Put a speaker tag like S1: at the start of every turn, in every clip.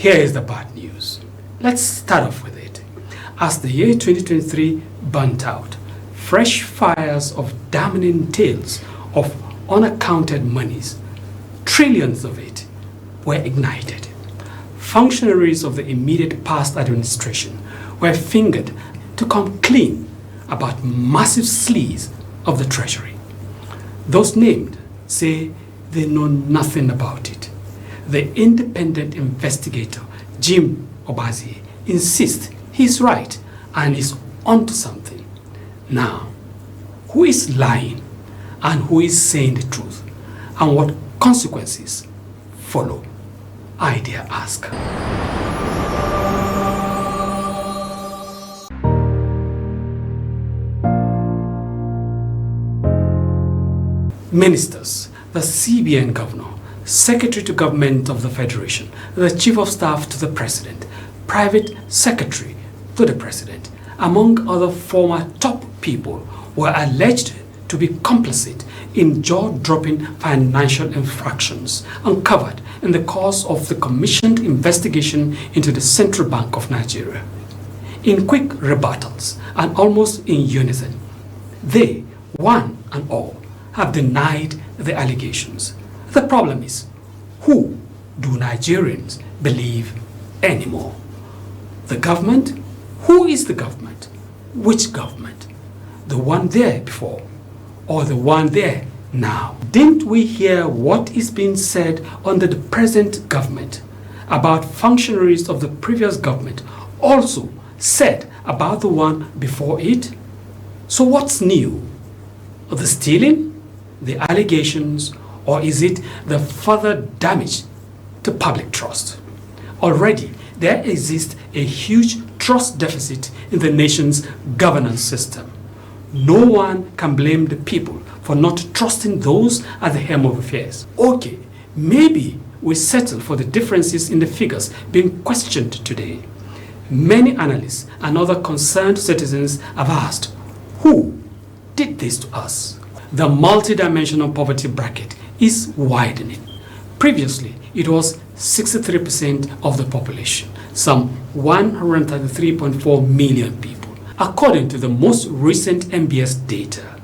S1: here is the bad news. Let's start off with it. As the year 2023 burnt out, fresh fires of damning tales of unaccounted monies, trillions of it, were ignited. Functionaries of the immediate past administration were fingered to come clean about massive sleaze of the Treasury. Those named say they know nothing about it. The independent investigator, Jim Obazee, insists he's right and is onto something. Now, who is lying and who is saying the truth, and what consequences follow? I dare ask. Ministers, the CBN governor, Secretary to Government of the Federation, the Chief of Staff to the President, Private Secretary to the President, among other former top people, were alleged to be complicit in jaw-dropping financial infractions uncovered in the course of the commissioned investigation into the Central Bank of Nigeria. In quick rebuttals and almost in unison, they, one and all, have denied the allegations. The problem is, who do Nigerians believe anymore? The government? Who is the government? Which government? The one there before or the one there now? Didn't we hear what is being said under the present government about functionaries of the previous government also said about the one before it? So what's new? The stealing? The allegations? Or is it the further damage to public trust? Already, there exists a huge trust deficit in the nation's governance system. No one can blame the people for not trusting those at the helm of affairs. Okay, maybe we settle for the differences in the figures being questioned today. Many analysts and other concerned citizens have asked, who did this to us? The multidimensional poverty bracket is widening. Previously, it was 63% of the population, some 133.4 million people. According to the most recent MBS data,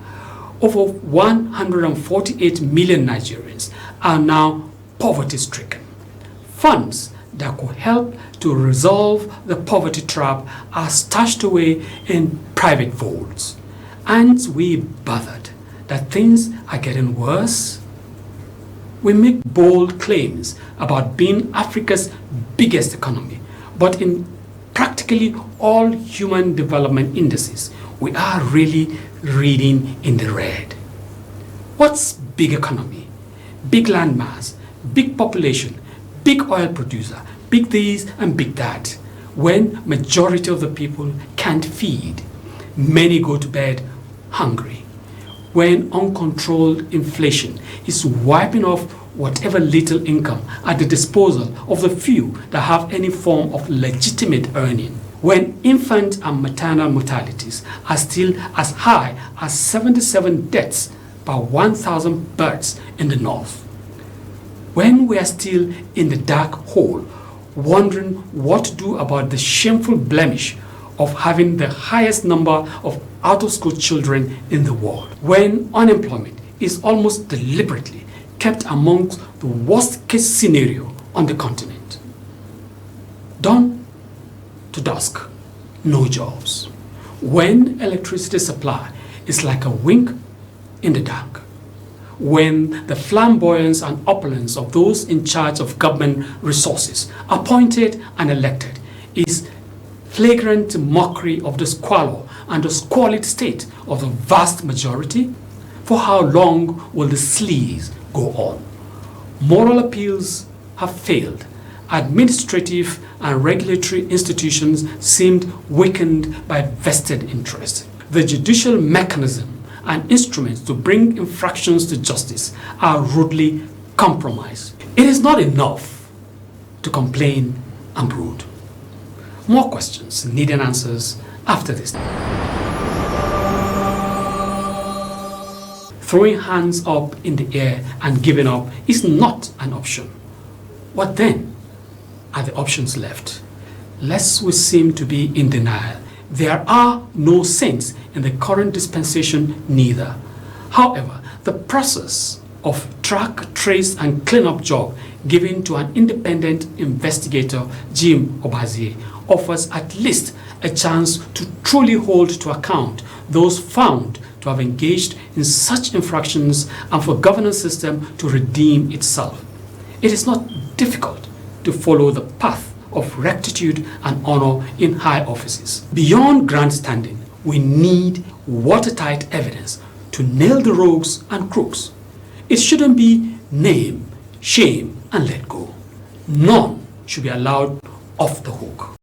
S1: over 148 million Nigerians are now poverty-stricken. Funds that could help to resolve the poverty trap are stashed away in private vaults. Aren't we bothered that things are getting worse? We make bold claims about being Africa's biggest economy, but in practically all human development indices, we are really reading in the red. What's big economy? Big land mass, big population, big oil producer, big this and big that, when majority of the people can't feed. Many go to bed hungry. When uncontrolled inflation is wiping off whatever little income at the disposal of the few that have any form of legitimate earning. When infant and maternal mortalities are still as high as 77 deaths per 1,000 births in the north. When we are still in the dark hole, wondering what to do about the shameful blemish of having the highest number of out-of-school children in the world. When unemployment is almost deliberately kept amongst the worst-case scenario on the continent. Dawn to dusk, no jobs. When electricity supply is like a wink in the dark. When the flamboyance and opulence of those in charge of government resources, appointed and elected, is flagrant mockery of the squalor and the squalid state of the vast majority. For how long will the sleaze go on? Moral appeals have failed. Administrative and regulatory institutions seemed weakened by vested interest. The judicial mechanism and instruments to bring infractions to justice are rudely compromised. It is not enough to complain and brood. More questions needing answers after this. Throwing hands up in the air and giving up is not an option. What then? are the options left? Lest we seem to be in denial, there are no saints in the current dispensation neither. However, the process of track, trace, and cleanup job given to an independent investigator, Jim Obazee, offers at least a chance to truly hold to account those found to have engaged in such infractions and for governance system to redeem itself. It is not difficult to follow the path of rectitude and honor in high offices. Beyond grandstanding, we need watertight evidence to nail the rogues and crooks. It shouldn't be name, shame, and let go. None should be allowed off the hook.